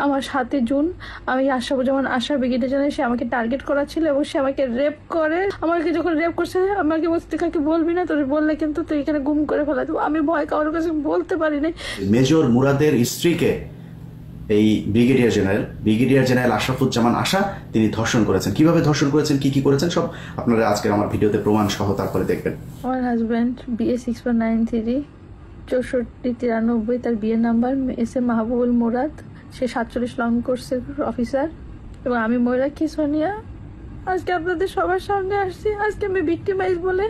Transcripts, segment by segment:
আমার 7 জুন আমি আশরাফুজ্জামান আশা ব্রিগেডে জানাই সে আমাকে টার্গেট করা ছিল এবং সে আমাকে রেপ করে। আমাকে যখন রেপ করছে আমাকে বলছে তুই কাউকে বলবি না, তোর বললে কিন্তু তুই এখানে গুম করে ফেলা দেবো। আমি ভয় কারোর কাছে বলতে পারি নাই। মেজর মুরাদের স্ত্রীকে এই ব্রিগেডিয়ার জেনারেল আশরাফুজ্জামান আশা তিনি ধর্ষণ করেছেন। কিভাবে ধর্ষণ করেছেন, কি কি করেছেন সব আপনারা আজকে আমার ভিডিওতে প্রমাণ সহ তারপরে দেখবেন। আমার হাজব্যান্ড BA 6193 6493, তার বিয়ের নাম্বার SM মাহবুবুল মুরাদ, সে 47 লং কোর্সের অফিসার। এবং আমি ময়ূরাক্ষী সোনিয়া আজকে আপনাদের সবার সামনে আসছি। আজকে আমি ভিক্টিমাইজ বলে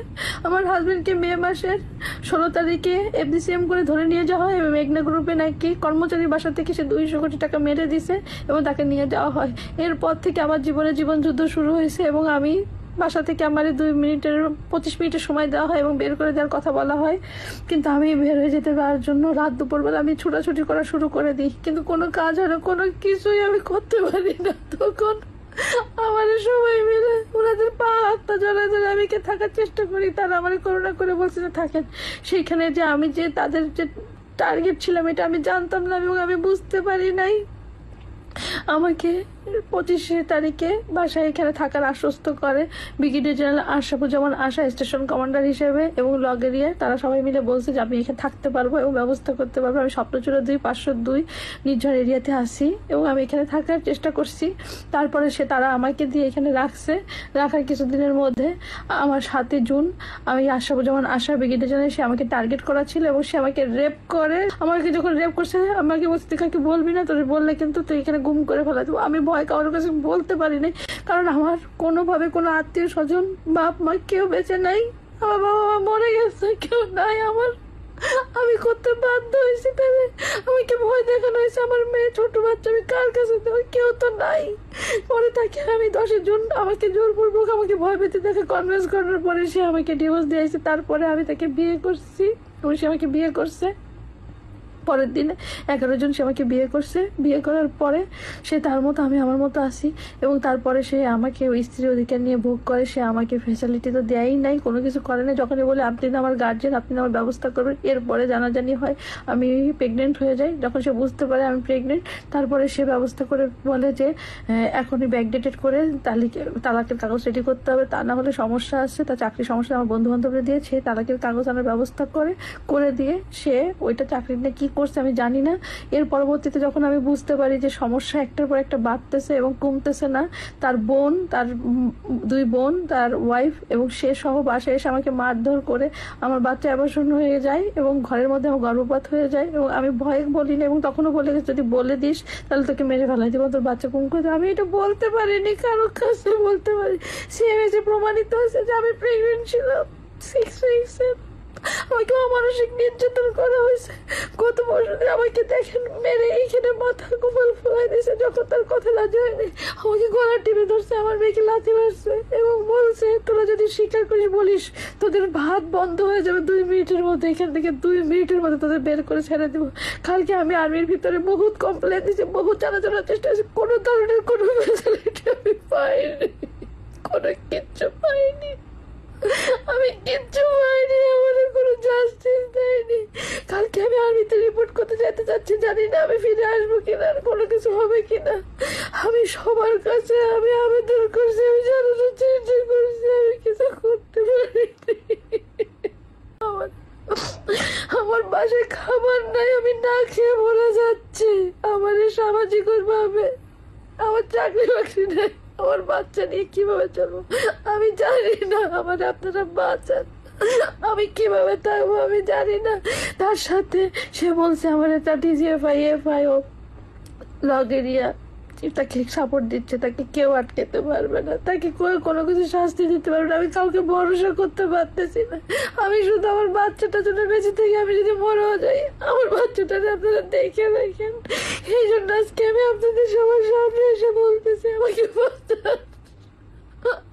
আমার হাজবেন্ডকে মে মাসের 16 তারিখে FDCM করে ধরে নিয়ে যাওয়া হয় এবং মেঘনা গ্রুপে নাকি কর্মচারীর বাসা থেকে সে 200 কোটি টাকা মেরে দিছে এবং তাকে নিয়ে যাওয়া হয়। এরপর থেকে আমার জীবন যুদ্ধ শুরু হয়েছে এবং আমি বাসা থেকে আমার 25 মিনিটের সময় দেওয়া হয় এবং বের করে দেওয়ার কথা বলা হয়, কিন্তু আমি বের হয়ে যেতে পারার জন্য রাত দুপুরবেলা আমি ছুটাছুটি করা শুরু করে দিই, কিন্তু কোনো কাজ হয় না, কোনো কিছুই আমি করতে পারি না। তখন আমার সবাই মিলে ওনাদের পা হাতটা জড়ায় ধরে আমি থাকার চেষ্টা করি। তারা আমার করুণা করে বলছে যে থাকেন। সেইখানে যে আমি যে তাদের যে টার্গেট ছিলাম এটা আমি জানতাম না এবং আমি বুঝতে পারি নাই। আমাকে 25 তারিখে বাসায় এখানে থাকার আশ্বস্ত করে ব্রিগেডিয়ার জেনারেল আশরাফুজ্জামান আশা স্টেশন কমান্ডার হিসেবে এবং লগেরিয়া। তারা সবাই মিলে বলছে যে আমি এখানে থাকতে পারবো এবং ব্যবস্থা করতে পারবো। আমি স্বপ্নচূড়া 502 নির্ঝর এরিয়াতে আসি এবং আমি এখানে থাকার চেষ্টা করছি। তারপরে তারা আমাকে দিয়ে এখানে রাখার কিছুদিনের মধ্যে আমার 7 জুন আমি আশরাফুজ্জামান আশা ব্রিগেডে জানাই সে আমাকে টার্গেট করা ছিল এবং সে আমাকে রেপ করে। আমাকে যখন রেপ করছে আমাকে বলছে তুই কাউকে বলবি না, তোর বললে কিন্তু তুই এখানে গুম করে ফেলা দেবো। আমি ভয় কারোর কাছে বলতে পারি নাই, কারণ আমার কোনোভাবে কোনো আত্মীয় স্বজন বাপ মা কেউ বেঁচে নাই। আমার বাবা মা মরে গেছে, কেউ নাই আমার। আমি করতে বাধ্য হয়েছি, তাহলে আমাকে ভয় দেখানো হয়েছে। আমার মেয়ে ছোট বাচ্চা, আমি কার কাছে দেবো, কেউ তো নাই। পরে তাকে আমি 10 জুন আমাকে জোরপূর্বক আমাকে ভয় পেতে দেখে কনভিন্স করার পরে সে আমাকে ডিভোর্স দিয়েছে। তারপরে আমি তাকে বিয়ে করছি এবং সে আমাকে বিয়ে করছে। পরের দিনে 11 জন সে আমাকে বিয়ে করছে। বিয়ে করার পরে সে তার মতো আমি আমার মতো আসি এবং তারপরে সে আমাকে ওই স্ত্রীর অধিকার নিয়ে ভোগ করে। সে আমাকে ফ্যাসিলিটি তো দেয়ই নাই, কোনো কিছু করে না। যখনই বলে আপনি না আমার গার্জিয়ান, আপনি না আমার ব্যবস্থা করবেন। এরপরে জানাজানি হয়, আমি প্রেগনেন্ট হয়ে যাই। যখন সে বুঝতে পারে আমি প্রেগনেন্ট, তারপরে সে ব্যবস্থা করে বলে যে এখনই ব্যাকডেটেড করে তালাকের কাগজ রেডি করতে হবে, তা না হলে সমস্যা আসছে। তার চাকরির সমস্যা আমার বন্ধু বান্ধবরা দিয়ে সে তালাকের কাগজ আনার ব্যবস্থা করে দিয়ে সে ওইটা চাকরি নিয়ে কি করছে আমি জানি না। এর পরবর্তীতে যখন আমি বুঝতে পারি যে সমস্যা একটার পর একটা বাড়তেছে এবং কমতেছে না, তার বোন, তার 2 বোন, তার ওয়াইফ এবং সে সহ বাসায় এসে আমাকে মারধর করে আমার বাচ্চা অ্যাবর্শন হয়ে যায় এবং ঘরের মধ্যে আমার গর্ভপাত হয়ে যায় এবং আমি ভয়ে বলি না এবং তখনও বলে গেছে যদি বলে দিস তাহলে তোকে মেরে ফেলাই দেবো, তোর বাচ্চা কুম করে দেবো। আমি এটা বলতে পারিনি, কারোর কাছে বলতে পারি। সিএমএসে প্রমাণিত হয়েছে যে আমি প্রেগনেন্ট ছিলাম 6 উইকসের। আমাকে অমানসিক নির্যাতন করা হয়েছে। গত বছর আমাকে দেখেন মেরে এইখানে মাথার গোপাল ফেলাই দিয়েছে। যখন তার কথা লাজে হয়নি আমাকে গলা টিপে ধরছে, আমার মেয়েকে লাথি মারছে এবং বলছে তোরা যদি স্বীকার করিস বলিস তোদের ভাত বন্ধ হয়ে যাবে 2 মিনিটের মধ্যে, এখান থেকে 2 মিনিটের মধ্যে তোদের বের করে ছেড়ে দেবো। কালকে আমি আর্মির ভিতরে বহুত কমপ্লেন দিয়েছি, বহুত জানার চেষ্টা হয়েছে, কোনো ধরনের কোনো ফ্যাসিলিটি আমি পাইনি, কোনো কিচ্ছু পাইনি। আমি কিচ্ছু পাইনি, আমাদের কোনো জাস্টিস দেয়নি। কালকে আমি আর্মিতে রিপোর্ট করতে যেতে চাচ্ছি, জানি না আমি ফিরে আসবো কিনা, কোনো কিছু হবে কিনা। আমি সবার কাছে আমি আবেদন করছি, আমি জানানোর চেষ্টা করছি, আমি কিছু করতে পারিনি। আমার বাসায় খাবার নাই, আমি না খেয়ে মরে যাচ্ছি। আমাদের সামাজিক ভাবে আমার চাকরি বাকরি নেই, আমার বাচ্চা নিয়ে কিভাবে চলবো আমি জানি না। আমার আপনারা বাঁচান, আমি কিভাবে থাকবো আমি জানি না। তার সাথে সে বলছে আমার একটা DGFI FIO লগেরিয়া তাকে সাপোর্ট দিচ্ছে, তাকে কেউ আটকাতে পারবে না, তাকে কোনো কিছু শাস্তি দিতে পারবে না। আমি কাউকে ভরসা করতে পারতেছি না। আমি শুধু আমার বাচ্চাটার জন্য বেঁচে থেকে আমি যদি মরেও যাই, আমার বাচ্চাটা আপনারা দেখে দেখেন। এই জন্য আজকে আমি আপনাদের সবার সামনে এসে বলতেছি আমাকে বাঁচান।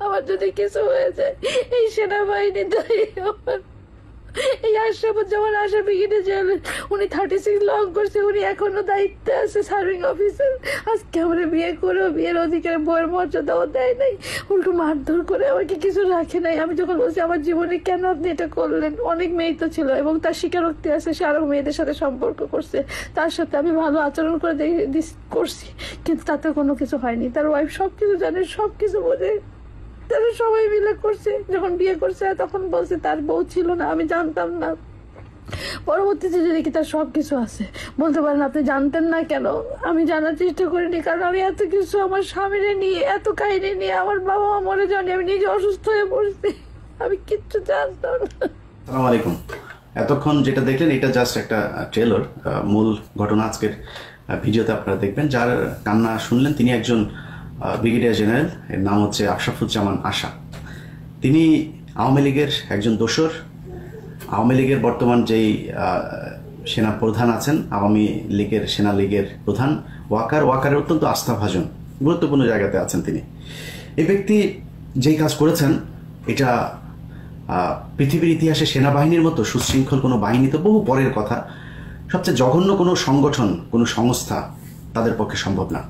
আমার যদি কিছু হয়ে যায় এই সেনাবাহিনী দায়ী, এই আশরাফুজ্জামান আশা ব্রিগেডে জেলে উনি 36 লং করছে, উনি এখনো দায়িত্বে আছে, সার্ভিং অফিসার। আজকে আমরা বিয়ে করেও বিয়ের অধিকারে বইয়ের মর্যাদাও দেয় নাই, উল্টো মারধর করে আমাকে কিছু রাখে নাই। আমি যখন বলছি আমার জীবনে কেন আপনি এটা করলেন, অনেক মেয়ে তো ছিল এবং তার স্বীকারোক্তি আছে, সে আরো মেয়েদের সাথে সম্পর্ক করছে, তার সাথে আমি ভালো আচরণ করে করছি, কিন্তু তাতে কোনো কিছু হয়নি। তার ওয়াইফ সবকিছু জানে, সবকিছু বোঝে, তারা সবাই মিলে করছে। যখন বিয়ে করছে তখন বলছে তার বউ ছিল না, আমি জানতাম না। পরবর্তীতে যদি কি তার সবকিছু আছে, বলতে পারেন আপনি জানতেন না কেন? আমি জানার চেষ্টা করিনি, কারণ আমি এত কিছু আমার স্বামীরে নিয়ে, এত কাহিনী নিয়ে, আমার বাবা মা মরে যায়নি, আমি নিজে অসুস্থ হয়ে পড়ছি, আমি কিচ্ছু জানতাম না। আসসালামু আলাইকুম। এতক্ষণ যেটা দেখলেন এটা জাস্ট একটা ট্রেলার। মূল ঘটনা আজকের ভিডিওতে আপনারা দেখবেন। যার কান্না শুনলেন তিনি একজন ব্রিগেডিয়ার জেনারেল, এর নাম হচ্ছে আশরাফুজ্জামান আশা। তিনি আওয়ামী লীগের একজন দোসর। আওয়ামী লীগের বর্তমান যেই সেনা প্রধান আছেন, আওয়ামী লীগের সেনা লীগের প্রধান ওয়াকারের অত্যন্ত আস্থাভাজন, গুরুত্বপূর্ণ জায়গাতে আছেন তিনি। এই ব্যক্তি যেই কাজ করেছেন এটা পৃথিবীর ইতিহাসে সেনাবাহিনীর মতো সুশৃঙ্খল কোনো বাহিনী তো বহু পরের কথা, সবচেয়ে জঘন্য কোনো সংগঠন, কোনো সংস্থা তাদের পক্ষে সম্ভব না।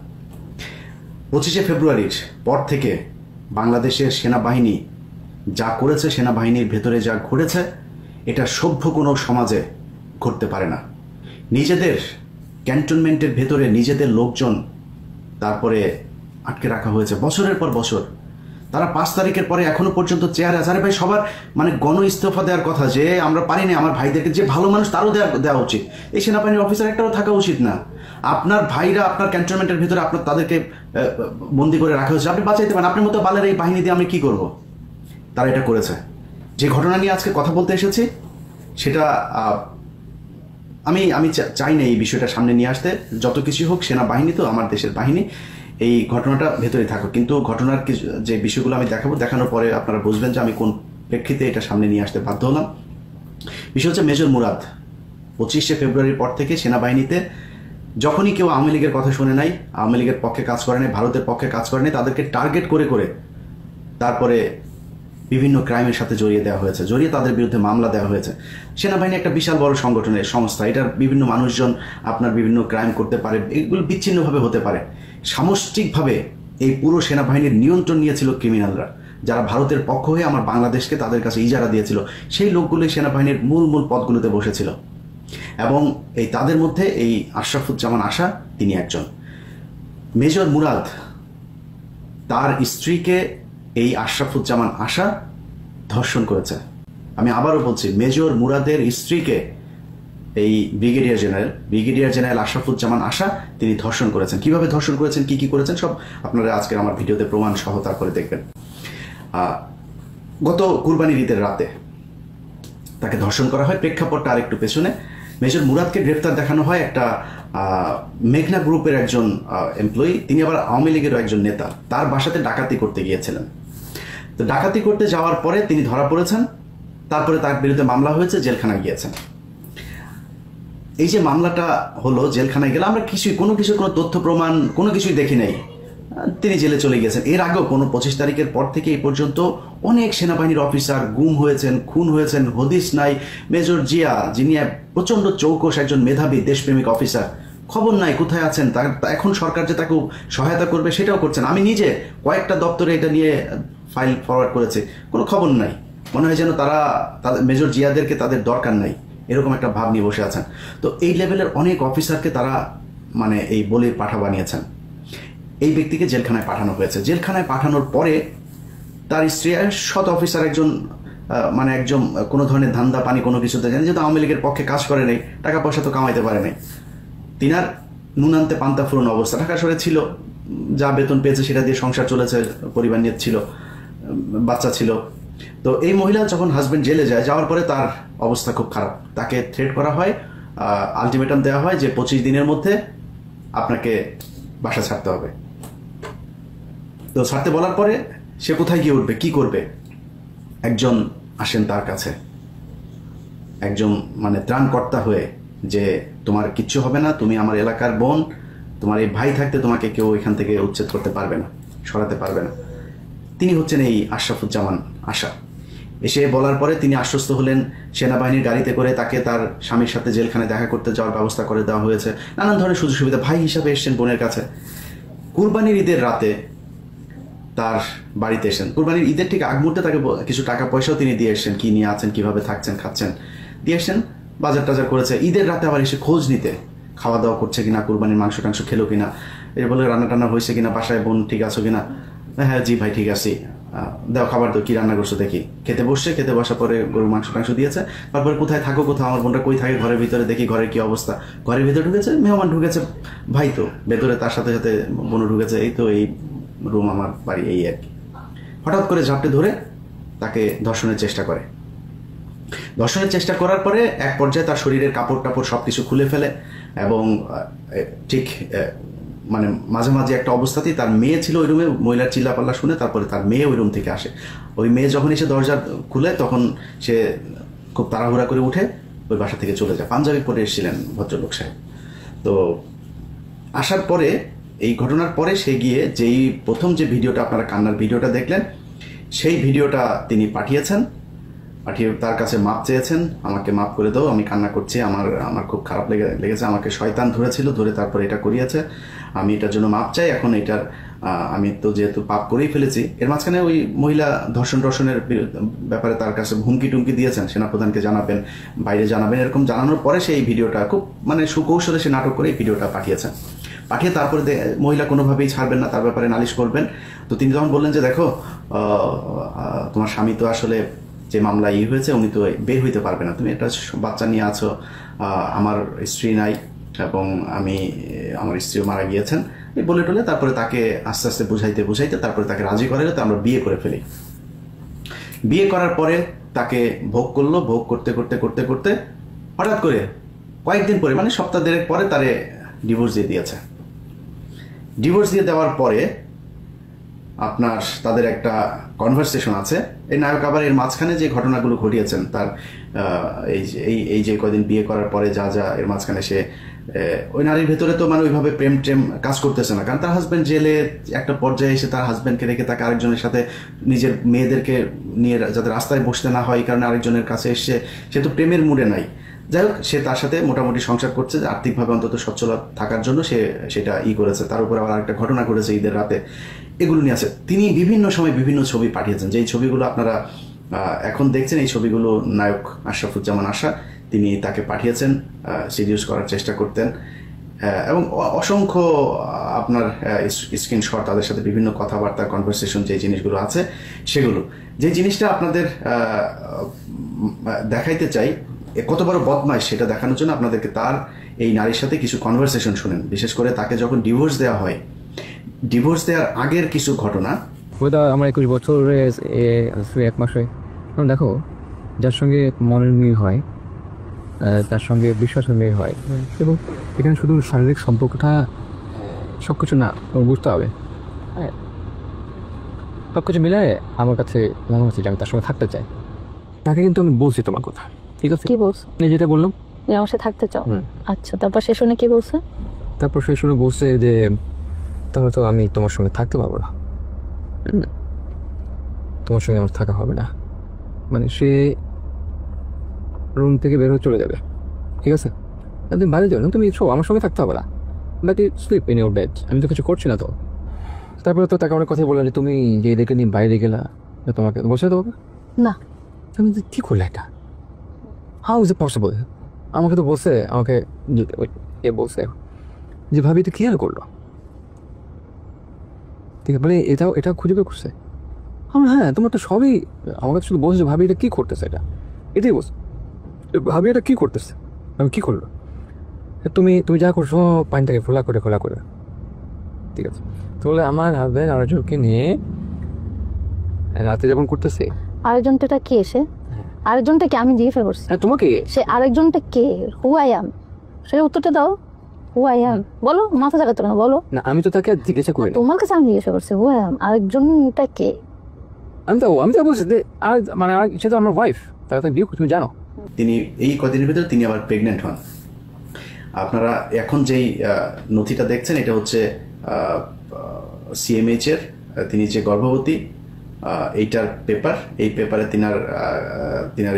25শে ফেব্রুয়ারির পর থেকে বাংলাদেশের সেনাবাহিনী যা করেছে, সেনাবাহিনীর ভেতরে যা ঘটেছে, এটা সভ্য কোনো সমাজে ঘটতে পারে না। নিজেদের ক্যান্টনমেন্টের ভেতরে নিজেদের লোকজন তারপরে আটকে রাখা হয়েছে বছরের পর বছর। তারা 5 তারিখের পরে এখনো পর্যন্ত চেয়ারে আছে। আরে ভাই, সবার মানে গণ ইস্তফা দেওয়ার কথা, যে আমরা পারিনি, আমার ভাইদেরকে, যে ভালো মানুষ তারও দেওয়া উচিত। এই সেনাবাহিনীর অফিসার একটাও থাকা উচিত না। আপনার ভাইরা আপনার ক্যান্টনমেন্টের ভিতরে আপনার তাদেরকে বন্দি করে রাখা হয়েছে, আপনি বাঁচাইতে পারেন। আপনার মতো বালের এই বাহিনী দিয়ে আমি কি করব? তারা এটা করেছে। যে ঘটনা নিয়ে আজকে কথা বলতে এসেছি সেটা আমি চাই না এই বিষয়টা সামনে নিয়ে আসতে। যত কিছু হোক, সেনাবাহিনী তো আমার দেশের বাহিনী, এই ঘটনাটা ভেতরে থাকো। কিন্তু ঘটনার যে বিষয়গুলো আমি দেখানোর পরে আপনারা বুঝবেন যে আমি কোন প্রেক্ষিতে এটা সামনে নিয়ে আসতে বাধ্য হলাম। বিষয় হচ্ছে মেজর মুরাদ 25শে ফেব্রুয়ারির পর থেকে সেনাবাহিনীতে যখনই কেউ আওয়ামী লীগের কথা শুনে নাই, আওয়ামী লীগের পক্ষে কাজ করে নাই, ভারতের পক্ষে কাজ করে নাই, তাদেরকে টার্গেট করে করে তারপরে বিভিন্ন ক্রাইমের সাথে জড়িয়ে দেওয়া হয়েছে, জড়িয়ে তাদের বিরুদ্ধে মামলা দেওয়া হয়েছে। সেনাবাহিনী একটা বিশাল বড় সংগঠনের সংস্থা, এটার বিভিন্ন মানুষজন আপনার বিভিন্ন ক্রাইম করতে পারে, এগুলো বিচ্ছিন্নভাবে হতে পারে। সামষ্টিকভাবে এই পুরো সেনাবাহিনীর নিয়ন্ত্রণ নিয়েছিল ক্রিমিনালরা, যারা ভারতের পক্ষ হয়ে আমার বাংলাদেশকে তাদের কাছে ইজারা দিয়েছিল। সেই লোকগুলো সেনাবাহিনীর মূল পদগুলোতে বসেছিল এবং এই তাদের মধ্যে এই আশরাফুজ্জামান আশা তিনি একজন। মেজর মুরাদ তার স্ত্রীকে এই আশরাফুজ্জামান আশা ধর্ষণ করেছে। আমি আবারও বলছি, মেজর মুরাদের স্ত্রীকে এই ব্রিগেডিয়ার জেনারেল আশরাফুজ্জামান আশা তিনি ধর্ষণ করেছেন। কিভাবে ধর্ষণ করেছেন, কি করেছেন, সব আপনারা আজকে আমার ভিডিওতে প্রমাণ সহ তারপরে দেখবেন। গত কুরবানির ঈদের রাতে তাকে ধর্ষণ করা হয়। প্রেক্ষাপটটা আরেকটু পেছনে। মেজর মুরাদকে গ্রেফতার দেখানো হয় একটা মেঘনা গ্রুপের একজন এমপ্লয়ি, তিনি আবার আওয়ামী লীগেরও একজন নেতা। তার বাসাতে ডাকাতি করতে গিয়েছিলেন। তো ডাকাতি করতে যাওয়ার পরে তিনি ধরা পড়েছেন, তারপরে তার বিরুদ্ধে মামলা হয়েছে, জেলখানায় গিয়েছেন। এই যে মামলাটা হলো, জেলখানায় গেলে আমরা কোনো তথ্য প্রমাণ কোনো কিছুই দেখি নাই, তিনি জেলে চলে গিয়েছেন। এর আগেও কোনো 25 তারিখের পর থেকে এই পর্যন্ত অনেক সেনাবাহিনীর অফিসার গুম হয়েছেন, খুন হয়েছেন, হদিস নাই। মেজর জিয়া, যিনি প্রচণ্ড চৌকস একজন মেধাবী দেশপ্রেমিক অফিসার, খবর নাই কোথায় আছেন। এখন সরকার যে তাকে সহায়তা করবে সেটাও করছেন। আমি নিজে কয়েকটা দপ্তরে এটা নিয়ে ফাইল ফরওয়ার্ড করেছি, কোনো খবর নাই। মনে হয় যেন তাদের মেজর জিয়াদেরকে তাদের দরকার নাই, এরকম একটা ভাব নিয়ে বসে আছেন। তো এই লেভেলের অনেক অফিসারকে তারা মানে এই বলির পাঠা বানিয়েছেন। এই ব্যক্তিকে জেলখানায় পাঠানো হয়েছে। জেলখানায় পাঠানোর পরে তার স্ত্রী শত অফিসার একজন কোনো ধরনের ধান্দা পানি কোনো কিছুতে জানেন, যেহেতু আওয়ামী লীগের পক্ষে কাজ করে নেই, টাকা পয়সা তো কামাইতে পারে নাই। তিনার নুনান্তে পান্তা ফুরন অবস্থা, ঢাকা শহরে ছিল, যা বেতন পেয়েছে সেটা দিয়ে সংসার চলেছে, পরিবার নিয়ে ছিল, বাচ্চা ছিল। তো এই মহিলা যখন হাজবেন্ড জেলে যাওয়ার পরে তার অবস্থা খুব খারাপ। তাকে থ্রেট করা হয়, আলটিমেটাম দেওয়া হয় যে 25 দিনের মধ্যে আপনাকে বাসা ছাড়তে হবে। তো ছাড়তে বলার পরে সে কোথায় গিয়ে উঠবে, কি করবে? একজন আসেন তার কাছে, একজন ত্রাণকর্তা হয়ে, যে তোমার কিচ্ছু হবে না, তুমি আমার এলাকার বোন, তোমার এই ভাই থাকতে তোমাকে কেউ এখান থেকে উচ্ছেদ করতে পারবে না, সরাতে পারবে না। তিনি হচ্ছেন এই আশরাফুজ্জামান আশা। এসে বলার পরে তিনি আশ্বস্ত হলেন, সেনাবাহিনীর গাড়িতে করে তাকে তার স্বামীর সাথে জেলখানে দেখা করতে যাওয়ার ব্যবস্থা করে দেওয়া হয়েছে, নানান ধরনের সুযোগ সুবিধা। ভাই হিসাবে এসছেন বোনের কাছে। কুরবানির ঈদের রাতে তার বাড়িতে এসেছেন, কুরবানির ঈদের ঠিক আগ মুহূর্তে তাকে কিছু টাকা পয়সাও তিনি দিয়ে এসছেন, কি নিয়ে আছেন, কিভাবে থাকছেন খাচ্ছেন দিয়ে এসছেন, বাজার টাজার করেছে। ঈদের রাতে আবার এসে খোঁজ নিতে, খাওয়া দাওয়া করছে কিনা, কুরবানির মাংস টাংস খেলো কিনা, এর বলে রান্না টান্না হয়েছে কিনা, বাসায় বোন ঠিক আছো কিনা, হ্যাঁ জি ভাই ঠিক আছি, দাও খাবার দাও, কি রান্না করছো দেখি। খেতে বসছে, খেতে বসার পরে গরুর মাংস টাংস দিয়েছে। তারপরে কোথায় থাকো, কোথাও, আমার বোনটা কই থাকে, ঘরের ভিতরে দেখি ঘরের কি অবস্থা। ঘরের ভিতরে ঢুকেছে, মেহমান ঢুকেছে, ভাই তো ভেতরে, তার সাথে সাথে বোনও ঢুকেছে, এই তো এই রুম আমার বাড়ি, এই আর কি। হঠাৎ করে ঝাপটে ধরে তাকে ধর্ষণের চেষ্টা করে। ধর্ষণের চেষ্টা করার পরে এক পর্যায়ে তার শরীরের কাপড় টাপড় সব কিছু খুলে ফেলে এবং ঠিক মানে মাঝে মাঝে একটা অবস্থাতেই তার মেয়ে ছিল ওই রুমে, মহিলার চিল্লাপাল্লা শুনে তারপরে তার মেয়ে ওই রুম থেকে আসে। ওই মেয়ে যখন এসে দরজা খুলে তখন সে খুব তাড়াহুড়া করে উঠে ওই বাসা থেকে চলে যায়। পাঞ্জাবি পরে এসেছিলেন ভদ্রলোক সাহেব। তো আসার পরে, এই ঘটনার পরে সে গিয়ে যেই প্রথম যে ভিডিওটা আপনারা কান্নার ভিডিওটা দেখলেন, সেই ভিডিওটা তিনি পাঠিয়েছেন, পাঠিয়ে তার কাছে মাপ চেয়েছেন, আমাকে মাপ করে দাও, আমি কান্না করছি, আমার খুব খারাপ লেগেছে, আমাকে শয়তান ধরেছিল, ধরে তারপরে এটা করিয়েছে, আমি এটার জন্য মাপ চাই। এখন এটার আমি তো যেহেতু পাপ করেই ফেলেছি। এর মাঝখানে ওই মহিলা ধর্ষণের ব্যাপারে তার কাছে হুমকি টুমকি দিয়েছেন, সেনাপ্রধানকে জানাবেন, বাইরে জানাবেন, এরকম জানানোর পরে সে এই ভিডিওটা খুব মানে সুকৌশলে সে নাটক করে এই ভিডিওটা পাঠিয়েছেন। পাঠিয়ে তারপরে মহিলা কোনোভাবেই ছাড়বেন না, তার ব্যাপারে নালিশ করবেন। তো তিনি তখন বললেন যে দেখো, তোমার স্বামী তো আসলে যে মামলা হয়েছে উনি তো বের হইতে পারবে না, তুমি একটা বাচ্চা নিয়ে আছো, আমার স্ত্রী নাই এবং আমার স্ত্রীও মারা গিয়েছেন, এই বলে টলে তারপরে তাকে আস্তে আস্তে বুঝাইতে তারপরে তাকে রাজি করাইলে তো আমরা বিয়ে করে ফেলি। বিয়ে করার পরে তাকে ভোগ করলো, ভোগ করতে করতে করতে করতে হঠাৎ করে কয়েকদিন পরে, মানে সপ্তাহ দেড়েক পরে তারে ডিভোর্স দিয়ে দিয়েছে। ডিভোর্স দিয়ে দেওয়ার পরে আপনার তাদের একটা কনভারসেশন আছে। এই নায়ক আবার এর মাঝখানে যে ঘটনাগুলো ঘটিয়েছেন তার এই যে কদিন বিয়ে করার পরে যা যা এর মাঝখানে সে ওই নারীর ভেতরে তো মানে ওইভাবে প্রেম টেম কাজ করতেছে না, কারণ তার হাজব্যান্ড জেলে, একটা পর্যায়ে এসে তার হাজব্যান্ডকে রেখে তাকে আরেকজনের সাথে, নিজের মেয়েদেরকে নিয়ে যাতে রাস্তায় বসতে না হয় এই কারণে আরেকজনের কাছে এসে সে তো প্রেমের মুডে নাই। যাই হোক, সে তার সাথে মোটামুটি সংসার করছে, আর্থিকভাবে অন্তত সচ্ছল থাকার জন্য সে সেটা করেছে। তার উপর আবার আরেকটা ঘটনা ঘটেছে ঈদের রাতে, এগুলো নিয়ে আছে। তিনি বিভিন্ন সময় বিভিন্ন ছবি পাঠিয়েছেন, যেই ছবিগুলো আপনারা এখন দেখছেন, এই ছবিগুলো নায়ক আশরাফুজ্জামান আশা তিনি তাকে পাঠিয়েছেন, সিডিউস করার চেষ্টা করতেন এবং অসংখ্য আপনার স্ক্রিনশট, তাদের সাথে বিভিন্ন কথাবার্তা, কনভারসেশন, যে জিনিসগুলো আছে সেগুলো, যে জিনিসটা আপনাদের দেখাইতে চাই কত বড় বদমাইশ সেটা দেখানোর জন্য আপনাদেরকে তার এই নারীর সাথে কিছু কনভারসেশন শুনেন। বিশেষ করে তাকে যখন ডিভোর্স দেওয়া হয়, ডিভোর্স দেওয়ার আগের কিছু ঘটনা। আমার 21 বছরে 1 মাসে দেখো, যার সঙ্গে মনের মিল হয়, তার সঙ্গে বিশ্বাসের মিল হয়, এবং এখানে শুধু শারীরিক সম্পর্কটা সব কিছু না, বুঝতে হবে। হ্যাঁ, সব কিছু মিলায় আমার কাছে মনে হচ্ছে যে আমি তার সঙ্গে থাকতে চাই। তাকে কিন্তু আমি বলছি তোমার কথা, ঠিক আছে? কি বলছো? যেটা বললাম, আমার সাথে থাকতে চাও? আচ্ছা, তারপর সে শুনে কি বলছে? তারপর সে শুনে বলছে যে তাহলে তো আমি তোমার সঙ্গে থাকতে পারবো না, তোমার সঙ্গে আমার থাকা হবে না। মানে সে রুম থেকে বের হয়ে চলে যাবে, ঠিক আছে? তুমি বাইরে যাবে না, তুমি আমার সঙ্গে থাকতে হবে না, but you sleep in your bed. আমি তো কিছু করছি না তো। তারপরে তো তাকে অনেক কথা বললাম যে তুমি যে এদেরকে নিয়ে বাইরে গেলা, তোমাকে বসে দেবো না। তুমি কী করলে এটা? How is it possible? আমাকে তো বলছে, আমাকে এ বলছে যে ভাবি এটা কী আর করলো, ঠিক আছে? মানে এটাও খুঁজে বের করছে। হ্যাঁ, তোমার তো সবই আমার কাছে শুধু বলছে ভাবি এটা কী করতেছে, এটাই বলছে ভাবি এটা কী করতেছে, আমি কী করলো? তুমি যা করছো পানিটাকে খোলা করে, ঠিক আছে? তাহলে আমার হাজব্যান্ড আরেকজনকে নিয়ে রাতে যখন করতেছে, আরেকজনটা কে? সে আরেকজনটা কে? আমি জিজ্ঞাসা করছি। হ্যাঁ, তোমাকে। সে আরেকজনটা কে? Who I am? সে উত্তরটা দাও। হু আই অ্যাম বলো, মাথা জাগাতো না, বলো। না, আমি তো তাকে জিজ্ঞাসা করি। তোমার কাছে আমি জিজ্ঞাসা করছি হু আই অ্যাম, আরেকজনটা কে? আমি তো বলছি যে মানে সে তো আমার ওয়াইফ, তাকে তো বিয়ে তুমি জানো। তিনি এই কদিনের ভিতরে তিনি আবার প্রেগনেন্ট হন। আপনারা এখন যেই নথিটা দেখছেন এটা হচ্ছে সিএমএইচ এর, তিনি যে গর্ভবতী এইটার পেপার, এই পেপারে তিনার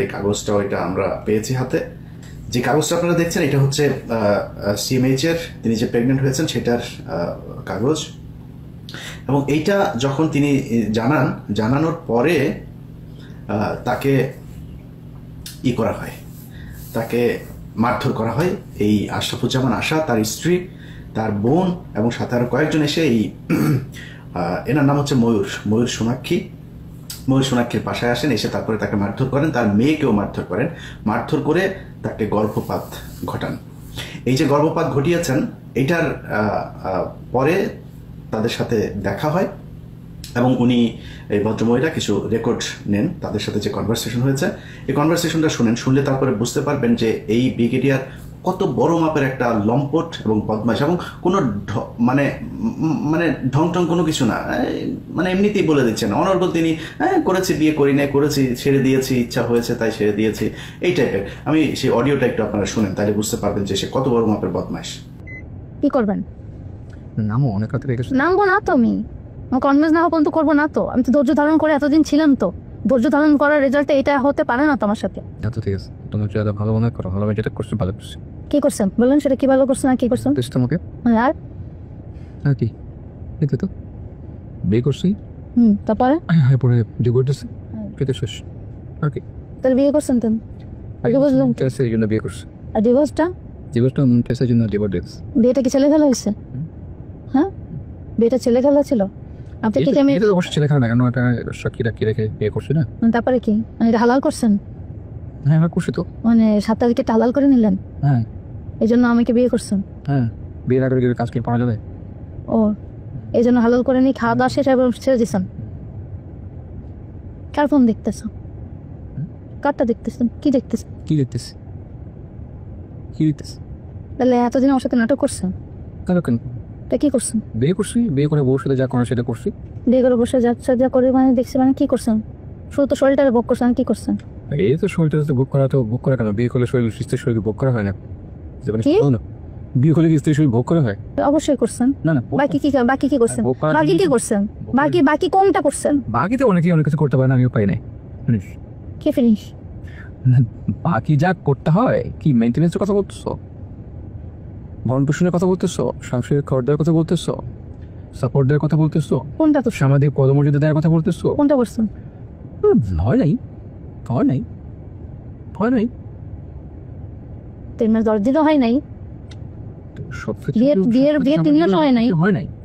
এই কাগজটাও এটা আমরা পেয়েছি হাতে। যে কাগজটা আপনারা দেখছেন এটা হচ্ছে CMH এর তিনি যে প্রেগনেন্ট হয়েছেন সেটার কাগজ, এবং এইটা যখন তিনি জানানোর পরে তাকে করা হয়, তাকে মারধর করা হয়। এই আশরাফুজ্জামান আশা, তার স্ত্রী, তার বোন এবং সাথে আরো কয়েকজন এসে এই এনার নাম হচ্ছে ময়ূর সোনাক্ষীর বাসায় আসেন, এসে তারপরে তাকে মারধর করেন, তার মেয়েকেও মারধর করেন, মারধর করে তাকে গর্ভপাত ঘটান। এই যে গর্ভপাত ঘটিয়েছেন এটার পরে তাদের সাথে দেখা হয় এবং উনি এই ভদ্রমহিলা কিছু রেকর্ড নেন, তাদের সাথে যে কনভারসেশন হয়েছে এই কনভারসেশনটা শুনলে তারপরে বুঝতে পারবেন যে এই ব্রিগেডিয়ার কত বড় মাপের একটা লম্পট এবং বদমাশ, এবং কোনো মানে ঢং কোনো কিছু না, মানে এমনিতেই বলে দিচ্ছেন অনর্গল তিনি করেছি, বিয়ে করি না, করেছি, ছেড়ে দিয়েছি, ইচ্ছা হয়েছে তাই ছেড়ে দিয়েছি, এই টাইপের। আমি সেই অডিওটা একটু আপনারা শুনেন, তাহলে বুঝতে পারবেন যে সে কত বড় মাপের বদমাশ। কি করবেন? নামও অনেক রাতে রেখেছি, নামবো না তো, আমি কনভিন্স না হওয়া পর্যন্ত করবো না তো। আমি তো ধৈর্য ধারণ করে এতদিন ছিলাম, তো ধৈর্য ধারণ করার রেজাল্ট এটা হতে পারে না তো আমার সাথে। আচ্ছা ঠিক আছে, তোমার যেটা ভালো মনে করো, ভালো যেটা করছি ভালো করছি। কি করছেন বলেন, সেটা কি ভালো করছেন আর কি করছেন? তোমাকে আর কি তো বিয়ে করছি, তারপরে পরে ডিভোর্স পেতে শেষ আর কি। তাহলে বিয়ে করছেন তো? বুঝলাম, টেস্টের জন্য বিয়ে করছি। আর ডিভোর্সটা টেস্টের জন্য ডিভোর্স। বিয়েটা কি ছেলে খেলা হয়েছে? হ্যাঁ, বিয়েটা ছেলে খেলা ছিল। আপনি কি আমি এটা অবশ্যই ছেলে খেলা না, কেন এটা সাক্ষী রাখি রেখে বিয়ে করছি না। তারপরে কি মানে এটা হালাল করছেন? হ্যাঁ আমরা করছি তো, মানে 7 তারিখে হালাল করে নিলেন? হ্যাঁ। এই জন্য আমাকে বিয়ে করছেন? হ্যাঁ, বিয়ের আগে কাজ কি পাওয়া যাবে? ও, এই জন্য হালাল করে নিয়ে খাওয়া দাওয়া শেষ এবং ছেড়ে দিচ্ছেন। কার ফোন দেখতেছো? কারটা দেখতেছেন? কি দেখতেছেন? কি দেখতেছি? তাহলে এতদিন আমার সাথে নাটক করছেন? কেন? তা কি করছেন? বিয়ে করছি, বিয়ে করে বউর সাথে যা করে সেটা করছি। বিয়ে করে বসে যা করে মানে দেখছি, মানে কি করছেন? শুধু তো শরীরটা ভোগ করছেন, কি করছেন? এই তো শরীরটা তো ভোগ করা কেন? বিয়ে করলে স্ত্রীর শরীর ভোগ করা হয় না? বিয়ে করলে কি স্ত্রীর শরীর ভোগ করা হয়? অবশ্যই করছেন। না, বাকি কি করছেন? বাকি কি করছেন? বাকি কোনটা করছেন? বাকিতে অনেক কিছু করতে পারে না, আমিও পাই নাই। কি ফিনিশ? বাকি যা করতে হয় কি মেইনটেনেন্সের কথা বলতেছো, ভরণ পোষণের কথা বলতেছো, সাংসারিক খরচ দেওয়ার কথা বলতেছো, সাপোর্ট দেওয়ার কথা বলতেছো, কোনটা তো সামাজিক পদমর্যাদা দেওয়ার কথা বলতেছো? কোনটা করছেন? হয় নাই 3 মাস 10 দিনও হয় নাই। বিয়ের 3 মাস হয় নাই।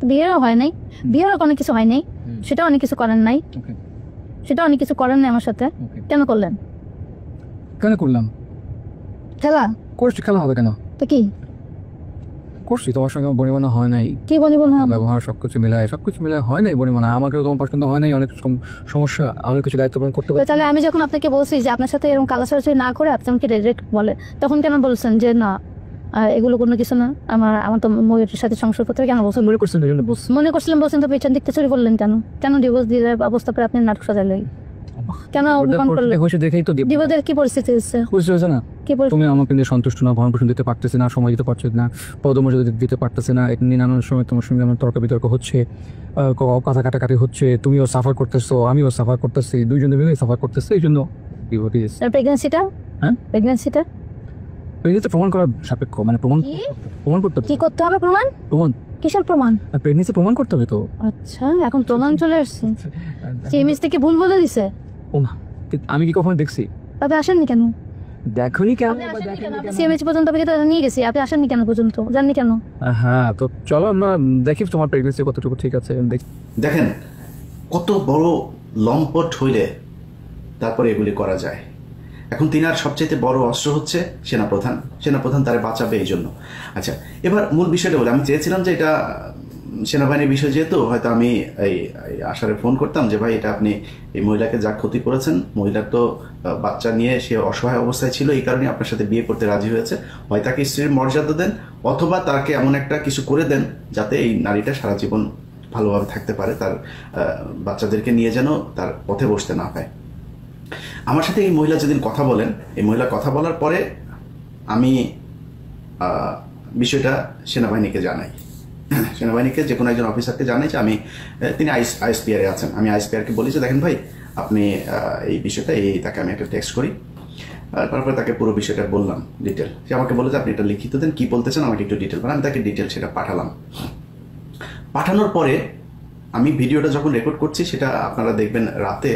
বিয়েরও হয় নাই, বিয়েরও অনেক কিছু হয় নাই, সেটা অনেক কিছু করেন নাই, আমার সাথে। কেন করলেন? কেন করলাম? খেলা খেলা হবে কেন? তো কি করছি? তোমার সঙ্গে বনিবনা হয় নাই, কি বনিবনা? ব্যবহার সবকিছু মিলায় হয় নাই বনিবনা। আমাকেও তোমার পছন্দ হয় নাই, অনেক সমস্যা, অনেক কিছু দায়িত্ব পালন করতে হবে। তাহলে আমি যখন আপনাকে বলছি যে আপনার সাথে এরকম কালাচারি না করে আপনি আমাকে ডাইরেক্ট বলে, তখন কেন বলছেন যে না এগুলো কোনো কিছু না, আমার তো ময়ূরের সাথে সংসার করতে কেন বলছেন? মনে করছিলেন বলছেন, তো পেছন দিকতে চুরি বললেন কেন ডিভোর্স দিয়ে অবস্থা করে আপনি নাটক সাজালেন কেন? ডিভোর্সের কি পরিস্থিতি হচ্ছে না? তুমি আমাকে নিয়ে সন্তুষ্ট না, ভরণ পোষণ দিতে পারতেছে না, সময় দিতে পারছে না, পদমর্যাদা দিতে পারতেছে না, এটা নিয়ে নানান সময় তোমার সঙ্গে আমার তর্ক বিতর্ক হচ্ছে, কথা কাটাকাটি হচ্ছে, তুমিও সাফার করতেছো, আমিও সাফার করতেছি, দুইজনে মিলে সাফার করতেছে। এই জন্য প্রেগন্যান্সিটা প্রমাণ করার সাপেক্ষ, মানে প্রমাণ করতে হবে। কি করতে হবে? প্রমাণ কিসের প্রমাণ? প্রেগন্যান্সি প্রমাণ করতে হবে তো। আচ্ছা, এখন প্রমাণ চলে আসছে। সিএমএস থেকে ভুল বলে দিছে। আমি কি কখনো দেখছি? তবে আসেননি কেন? দেখনি কেন? সিএমএস পর্যন্ত নিয়ে গেছি, আপনি আসেননি কেন পর্যন্ত? জাননি কেন? হ্যাঁ, তো চলো আমরা দেখি তোমার প্রেগন্যান্সি কতটুকু ঠিক আছে। দেখেন কত বড় লম্পট হইলে তারপরে এগুলি করা যায়। এখন তিনার সবচেয়ে বড় অস্ত্র হচ্ছে সেনাপ্রধান তারে বাঁচাবে এই জন্য। আচ্ছা, এবার মূল বিষয়টা বলে, আমি চেয়েছিলাম যে এটা সেনাবাহিনীর বিষয়, যেহেতু হয়তো আমি এই আশারে ফোন করতাম যে ভাই এটা আপনি এই মহিলাকে যা ক্ষতি করেছেন, মহিলার তো বাচ্চা নিয়ে সে অসহায় অবস্থায় ছিল, এই কারণে আপনার সাথে বিয়ে করতে রাজি হয়েছে, হয় তাকে স্ত্রীর মর্যাদা দেন অথবা তাকে এমন একটা কিছু করে দেন যাতে এই নারীটা সারা জীবন ভালোভাবে থাকতে পারে, তার বাচ্চাদেরকে নিয়ে যেন তার পথে বসতে না পায়। আমার সাথে এই মহিলা যেদিন কথা বলেন, এই মহিলা কথা বলার পরে আমি বিষয়টা সেনাবাহিনীকে জানাই সেনাবাহিনীকে যে কোনো একজন অফিসারকে জানাই যে তিনি আইএসপিআর এ আছেন। আমি আইএসপিআরকে বলি যে দেখেন ভাই, আপনি এই বিষয়টা তাকে আমি একটা টেক্সট করি, তারপরে তাকে পুরো বিষয়টা বললাম ডিটেল। সে আমাকে বলে যে আপনি এটা লিখিত দেন, কি বলতে চান আমাকে একটু ডিটেল। আমি তাকে ডিটেল সেটা পাঠালাম। পাঠানোর পরে আমি ভিডিওটা যখন রেকর্ড করছি সেটা আপনারা দেখবেন রাতে,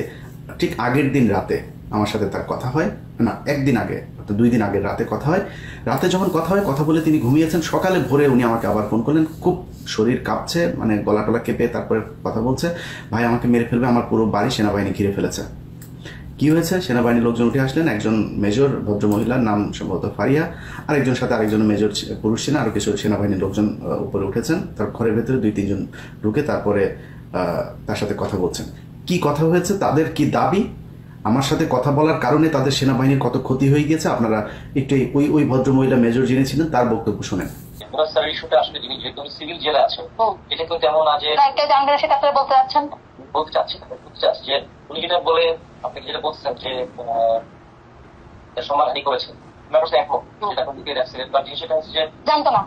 ঠিক আগের দিন রাতে আমার সাথে তার কথা হয়, না একদিন আগে, 2 দিন আগের রাতে কথা হয়। রাতে যখন কথা হয়, কথা বলে তিনি ঘুমিয়েছেন। সকালে ভোরে উনি আমাকে আবার ফোন করলেন, খুব শরীর কাঁপছে, মানে গলা টলা কেঁপে তারপরে কথা বলছে, ভাই আমাকে মেরে ফেলবে, আমার পুরো বাড়ি সেনাবাহিনী ঘিরে ফেলেছে। কি হয়েছে? সেনাবাহিনীর লোকজন উঠে আসলেন, একজন মেজর ভদ্র মহিলার নাম সম্ভবত ফারিয়া, আরেকজন সাথে আরেকজন মেজর পুরুষ ছিলেন, আরও কিছু সেনাবাহিনীর লোকজন উপরে উঠেছেন। তার ঘরের ভেতরে 2-3 জন ঢুকে তারপরে তার সাথে কথা বলছেন। কি কথা হয়েছে, তাদের কি দাবি, আমার সাথে কথা বলার কারণে তাদের সেনাবাহিনীর কত ক্ষতি হয়ে গেছে, আপনারা একটু ওই ভদ্র মহিলা মেজর যিনি ছিলেন তার বক্তব্য শুনেন। স্যার ইস্যুটা আসলে যিনি যেহেতু সিভিল জেলে আছেন, এটা কিন্তু তেমন আজ একটা জানবেন সেটা আপনি বলতে চাচ্ছেন, বলতে চাচ্ছি যে উনি যেটা বলে আপনি যেটা বলছেন যে সম্মানহানি করেছেন, ব্যাপারটা একমত, সেটা কিন্তু অ্যাক্সিডেন্ট বা সেটা হচ্ছে যে জানতো না,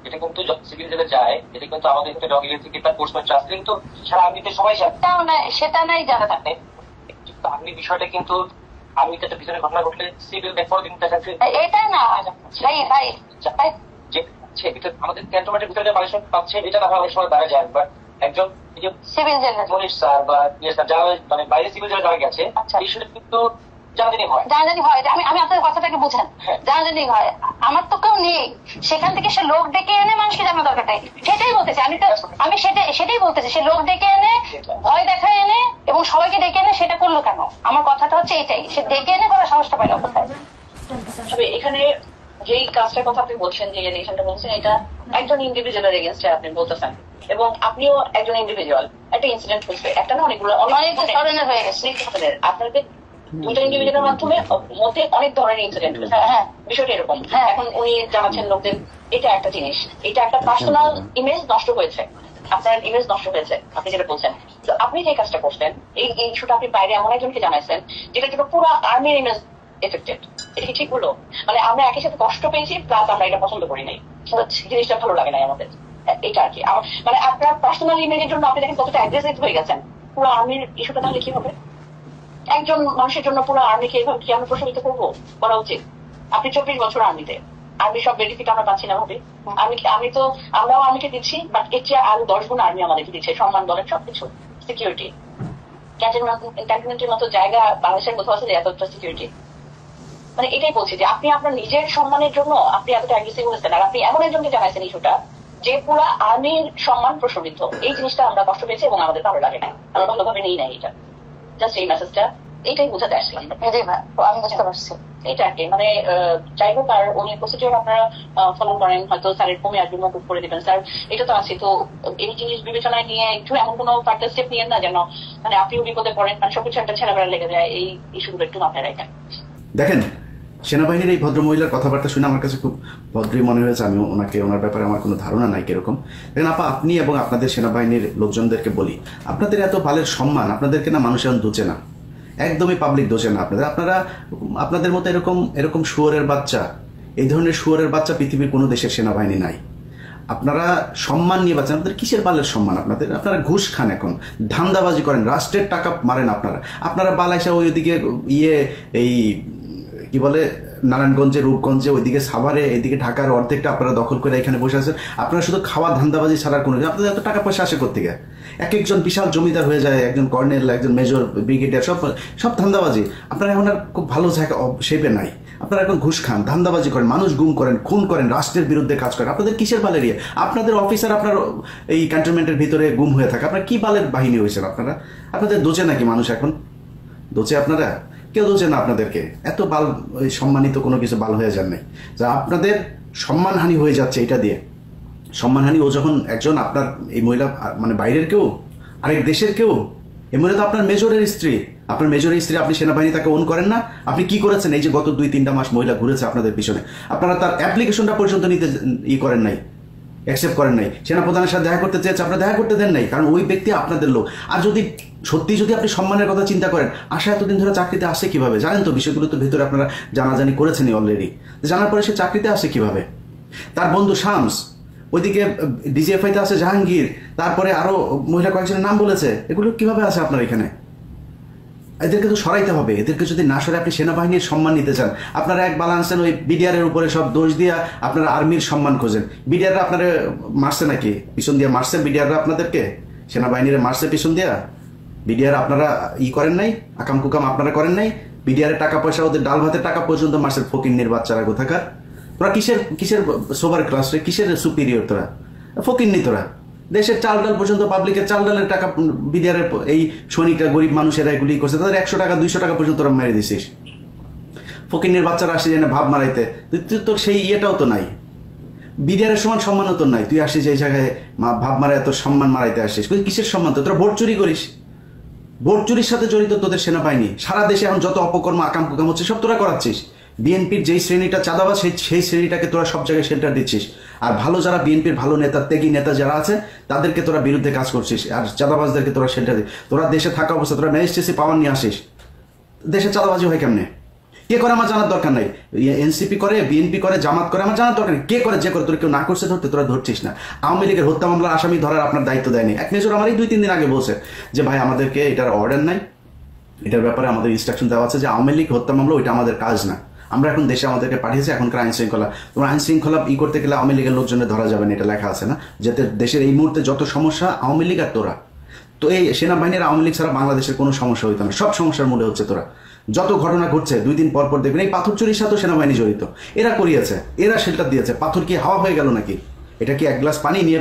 এটা কিন্তু সিভিল জেলে যায়, এটা কিন্তু আমাদের কিন্তু ডগিয়ে থেকে তার কোর্স করছে আসলে কিন্তু সারা আর্মিতে সবাই জানে, সেটা নাই জানা থাকে। আর্মি বিষয়টা কিন্তু আর্মিতে একটা পিছনে ঘটনা ঘটলে সিভিল ব্যাপার কিন্তু দেখা যাচ্ছে এটা না ভাই ভাই ভাই যে আমাদের ক্যান্টনমেন্টের ভিতরে পারিশ্রমিক পাচ্ছে, এটা না হয় অনেক সময় দাঁড়া যায়, বাট একজন সিভিল জেলে মনীষ স্যার বা যারা মানে বাইরে সিভিল জেলে যারা গেছে, ইস্যুটা কিন্তু জানাজানি হয়। আমি আপনার কথাটাকে বুঝেন, জানাজানি হয়। আমার তো কেউ নেই, সেখান থেকে সে লোক ডেকে এনে মানুষকে জানানো দরকার নাই, সেটাই বলতেছি। আমি সেটাই বলতেছি, সে লোক ডেকে এনে ভয় দেখায় এনে এবং সবাইকে ডেকে এনে সেটা করলো কেন? আমার কথাটা হচ্ছে এটাই, সে ডেকে এনে করার সাহসটা পাইল কোথায়? তবে এখানে যেই কাজটার কথা আপনি বলছেন, যে রিলেশনটা বলছেন, এটা একজন ইন্ডিভিজুয়ালের এগেইনস্টে আপনি বলতেছেন, এবং আপনিও একজন ইন্ডিভিজুয়াল। একটা ইনসিডেন্ট হয়েছে, একটা না অনেকগুলো, অনেক ধরনের হয়ে গেছে আপনাদের দুইটা ইন্ডিভিজুয়ালের মাধ্যমে মধ্যে অনেক ধরনের ইনসিডেন্ট হয়েছে। হ্যাঁ, বিষয়টা এরকম। এখন উনি জানাচ্ছেন লোকদের, এটা একটা জিনিস, এটা একটা পার্সোনাল ইমেজ নষ্ট হয়েছে, আপনার ইমেজ নষ্ট হয়েছে, আপনি যেটা বলছেন। তো আপনি যে কাজটা করছেন, এই ইস্যুটা আপনি বাইরে এমন একজনকে জানাইছেন যেটা জন্য পুরো আর্মির ইমেজ এফেক্টেড। এটা কি ঠিক হলো? মানে আমরা একই সাথে কষ্ট পেয়েছি, প্লাস আমরা এটা পছন্দ করি নাই, জিনিসটা ভালো লাগে নাই আমাদের, এটা আর কি। মানে আপনার পার্সোনাল ইমেজের জন্য আপনি দেখেন কতটা অ্যাগ্রেসিভ হয়ে গেছেন। পুরো আর্মির ইস্যুটা তাহলে কি হবে? একজন মানুষের জন্য পুরো আর্মিকে এইভাবে কি আমরা প্রশমিত করবো? করা উচিত? আপনি 24 বছর আর্মিতে, আর্মি সব বেনিফিট আমরা পাচ্ছি না ভাবে। আমরাও আর্মিকে দিচ্ছি, বাট এর চেয়ে আরো 10 গুণ আর্মি আমাদেরকে দিচ্ছে, সম্মান বলেন সবকিছু, সিকিউরিটি। ক্যান্টনমেন্টের মতো জায়গা বাংলাদেশের কোথাও আছে যে এতটা সিকিউরিটি? মানে এটাই বলছি যে আপনি আপনার নিজের সম্মানের জন্য আপনি এতটা অ্যাগ্রেসিভ হয়েছেন, আর আপনি এমন একজনকে জানাইছেন ইস্যুটা যে পুরো আর্মির সম্মান প্রশমিত। এই জিনিসটা আমরা কষ্ট পেয়েছি এবং আমাদের ভালো লাগে না, আমরা ভালোভাবে নিই না। এটা জাস্ট এই মেসেজটা, এটাই বোঝাতে আসছিলাম। আমি বুঝতে পারছি এটা আর কি। মানে যাই হোক, আর উনি প্রসিডিওর আপনারা ফলো করেন, হয়তো স্যারের কমে আসবে, মুভ করে দিবেন স্যার, এটা তো আছে। তো এই জিনিস বিবেচনায় নিয়ে একটু এমন কোনো ফার্দার স্টেপ নিয়েন না যেন মানে আপনিও বিপদে পড়েন, মানে সবকিছু একটা ছেলেবেলা লেগে যায়। এই ইস্যুগুলো একটু মাথায় রাখেন। দেখেন, সেনাবাহিনীর এই ভদ্র মহিলার কথাবার্তা শুনে আমার কাছে খুব ভদ্রই মনে হয়েছে। আমি ওনার ব্যাপারে আমার কোনো ধারণা নাই কিরকম। দেখেন আপা, আপনি এবং আপনাদের সেনাবাহিনীর লোকজনদেরকে বলি, আপনাদের এত বালের সম্মান, আপনাদেরকে না মানুষ এখন দোচে না, একদমই পাবলিক দোচে না। আপনাদের মতো এরকম শুয়োরের বাচ্চা, এই ধরনের শুয়োরের বাচ্চা পৃথিবীর কোনো দেশের সেনাবাহিনী নাই। আপনারা সম্মান নিয়ে বাঁচেন, আপনাদের কিসের বালের সম্মান? আপনারা ঘুষ খান, এখন ধান্দাবাজি করেন, রাষ্ট্রের টাকা মারেন। আপনারা বালাইসা ওইদিকে এই কি বলে নারায়ণগঞ্জে, রূপগঞ্জে, ওইদিকে সাভারে, এইদিকে ঢাকার অর্ধেকটা আপনারা দখল করে এখানে বসে আছেন। আপনারা শুধু খাওয়া ধান্দাবাজি ছাড়ার কোনো, আপনাদের এত টাকা পয়সা আসে কোত্থেকে? এক একজন বিশাল জমিদার হয়ে যায়, একজন কর্নেল, একজন মেজর, ব্রিগেডিয়ার, সব ধান্দাবাজি। আপনারা এখন আর খুব ভালো জায়গা শেপে নাই। আপনারা এখন ঘুষ খান, ধান্দাবাজি করেন, মানুষ গুম করেন, খুন করেন, রাষ্ট্রের বিরুদ্ধে কাজ করেন। আপনাদের কিসের বালের ইয়ে? আপনাদের অফিসার আপনার এই ক্যান্টনমেন্টের ভিতরে গুম হয়ে থাকে। আপনারা কি বালের বাহিনী হয়েছেন? আপনাদের দোচে নাকি মানুষ? এখন দোচে আপনারা? কেউ দোচে না আপনাদেরকে। এত বাল সম্মানিত কোনো কিছু বাল হয়ে যান নাই, যা আপনাদের সম্মানহানি হয়ে যাচ্ছে এটা দিয়ে। সম্মানহানি, ও যখন একজন আপনার এই মহিলা, মানে বাইরের কেউ, আরেক দেশের কেউ, এই মহিলা তো আপনার মেজরের স্ত্রী, আপনি সেনাবাহিনী তাকে ওন করেন না? আপনি কি করেছেন? এই যে গত 2-3টা মাস মহিলা ঘুরেছে আপনাদের পিছনে, আপনারা তার অ্যাপ্লিকেশনটা পর্যন্ত নিতে করেন নাই, অ্যাকসেপ্ট করেন নাই। সেনাপ্রধানের সাথে দেখা করতে চেয়েছে, আপনারা দেখা করতে দেন নাই, কারণ ওই ব্যক্তি আপনাদের লোক। আর যদি আপনি সম্মানের কথা চিন্তা করেন, আশা এতদিন ধরে চাকরিতে আসে কিভাবে? জানেন তো, বিষয়গুলো তো ভেতরে আপনারা জানাজানি করেছেনই অলরেডি। জানার পরে সে চাকরিতে আসে কিভাবে? তার বন্ধু শামস, ওইদিকে ডিজিএফআইতে আছে জাহাঙ্গীর, তারপরে আরো মহিলা কয়েকজনের নাম বলেছে। এগুলো কিভাবে আছে আপনার এখানে? এদেরকে তো সরাইতে হবে। এদেরকে যদি না সরাই আপনি সেনাবাহিনীর সম্মান নিতে চান, আপনারা এক বালা আনছেন ওই বিডিআর এর উপরে সব দোষ দিয়া আপনারা আর্মির সম্মান খোঁজেন। বিডিআররা আপনারা মারছে নাকি? পিছন দিয়ে মারছে বিডিআররা আপনাদেরকে? সেনাবাহিনীরা মারছে পিছন দিয়া? বিডিআর আপনারা করেন নাই, আকাম কুকাম আপনারা করেন নাই? বিডিআরের টাকা পয়সা, ওদের ডাল ভাতের টাকা পর্যন্ত মারছে ফকিন্নির বাচ্চারা কোথাকার। তোরা কিসের সোভার ক্লাস রে, কিসের সুপিরিয়র? তোরা ফকিন্নি। তোরা দেশের চাল ডাল পর্যন্ত, পাবলিকের চাল ডালের টাকা বিডিআরের এই সৈনিকরা, গরিব মানুষেরা এগুলি করছে, তাদের 100 টাকা 200 টাকা পর্যন্ত তোরা মেরে দিছিস। ফকিন্নির বাচ্চারা আসে যেন ভাব মারাইতে, তুই তোর সেই ইয়েটাও তো নাই, বিডিআরের সমান সম্মানও তোর নাই। তুই আসিস এই জায়গায় ভাব মারায় তোর সম্মান মারাইতে আসিস। কিসের সম্মান? তো তোরা ভোট চুরি করিস, ভোট চুরির সাথে জড়িত তোদের সেনাবাহিনী। সারা দেশে এখন যত অপকর্ম আকাম কুকাম হচ্ছে সব তোরা করাচ্ছিস। বিএনপির যেই শ্রেণীটা চাঁদাবাজ, সেই শ্রেণীটাকে তোরা সব জায়গায় শেল্টার দিচ্ছিস। আর ভালো যারা বিএনপির ভালো নেতা, ত্যাগী নেতা যারা আছে, তাদেরকে তোরা বিরুদ্ধে কাজ করছিস, আর চাঁদাবাজদেরকে তোরা শেল্টার দিস। তোরা দেশে থাকা অবস্থা তোরা ম্যাজিস্ট্রেসি পাওয়ার নিয়ে আসিস। দেশে চাঁদাবাজি হয় কেমনে? কে করে আমার জানার দরকার নাই। এনসিপি করে, বিএনপি করে, জামাত করে, আমার জানার দরকার নেই। কে করে, যে করে, তোর কেউ না করছে ধরতে তোরা ধরছিস না। আওয়ামী লীগের হত্যা মামলার আসামি ধরার আপনার দায়িত্ব দেয়নি। এক মেজর আমার এই 2-3 দিন আগে বলছে যে ভাই আমাদেরকে এটার অর্ডার নাই, এটার ব্যাপারে আমাদের ইনস্ট্রাকশন দেওয়া আছে যে আওয়ামী লীগ হত্যা মামলা ওইটা আমাদের কাজ না। আমরা এখন দেশে আমাদেরকে পাঠিয়েছে এখনকার আইন শৃঙ্খলা। তোমার আইন শৃঙ্খলা করতে গেলে আওয়ামী লীগের লোকজনের ধরা যাবে না, এটা লেখা আছে না? যাতে দেশের এই মুহূর্তে যত সমস্যা আওয়ামী লীগ আর তোরা। তো এই সেনাবাহিনীর আওয়ামী লীগ ছাড়া বাংলাদেশের কোনো সমস্যা হইতো না। সব সমস্যার মূলে হচ্ছে তোরা। যত ঘটনা ঘটছে 2 দিন পর পর দেখবেন এই পাথর চুরির সাথেও সেনাবাহিনী জড়িত। এরা করিয়েছে, এরা শেল্টার দিয়েছে। পাথর কি হাওয়া হয়ে গেল নাকি? এটা কি 1 গ্লাস পানি নিয়ে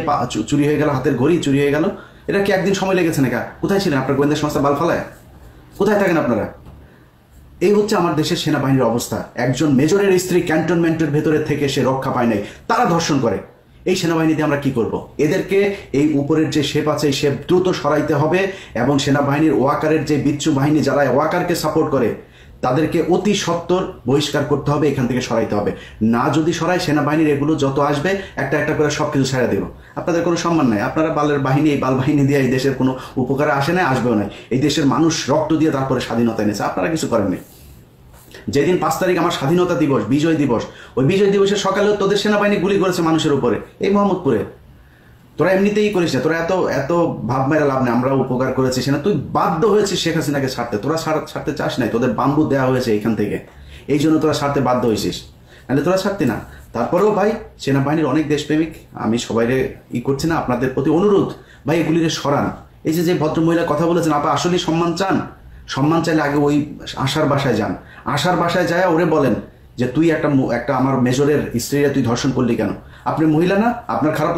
চুরি হয়ে গেল? হাতের ঘড়ি চুরি হয়ে গেল? এটা কি একদিন সময় লেগেছে নাকি? কোথায় ছিলেন আপনার গোয়েন্দা সংস্থা বাল ফালায়? কোথায় থাকেন আপনারা? এই হচ্ছে আমার দেশের সেনাবাহিনীর অবস্থা। একজন মেজরের স্ত্রী ক্যান্টনমেন্টের ভেতরে থেকে সে রক্ষা পায় নাই, তারা ধর্ষণ করে। এই সেনাবাহিনীতে আমরা কি করব? এদেরকে এই উপরের যে শেপ আছে এই শেপ দ্রুত সরাইতে হবে, এবং সেনাবাহিনীর ওয়াকারের যে বিচ্ছু বাহিনী যারা ওয়াকারকে সাপোর্ট করে তাদেরকে অতি সত্বর বহিষ্কার করতে হবে, এখান থেকে সরাইতে হবে। না যদি সরাই, সেনাবাহিনীর এগুলো যত আসবে একটা একটা করে সব কিছু ছেড়ে দেব। আপনাদের কোনো সম্মান নাই। আপনারা বালের বাহিনী, এই বাল বাহিনী দিয়ে এই দেশের কোনো উপকারে আসে না, আসবেও নাই। এই দেশের মানুষ রক্ত দিয়ে তারপরে স্বাধীনতা এনেছে, আপনারা কিছু করেননি। যেদিন 5 তারিখ আমার স্বাধীনতা দিবস, বিজয় দিবস, ওই বিজয় দিবসের সকালেও তোদের সেনাবাহিনী গুলি করেছে মানুষের উপরে, এই মোহাম্মদপুরে। তোরা এমনিতেই করিস না, তোরা এত ভাব মেরা লাভ নেই। আমরা উপকার করেছি সেনা, তুই বাধ্য হয়েছিস শেখ হাসিনাকে ছাড়তে। তোরা ছাড়তে চাস নাই, তোদের বাম্বু দেওয়া হয়েছে এইখান থেকে, এই জন্য তোরা ছাড়তে বাধ্য হয়েছিস, নাহলে তোরা ছাড়তি না। তারপরেও ভাই, সেনাবাহিনীর অনেক দেশপ্রেমিক, আমি সবাইরে করছি না, আপনাদের প্রতি অনুরোধ ভাই এগুলিরে সরান। এই যে ভদ্রমহিলা কথা বলেছেন, আপা আসলেই সম্মান চান? সম্মান চাইলে আগে ওই আশার বাসায় যান। আশার বাসায় যায় ওরে বলেন যে তুই একটা আমার মেজরের স্ত্রীরা তুই ধর্ষণ করলি কেন? আপনি মহিলা না? আপনার খারাপ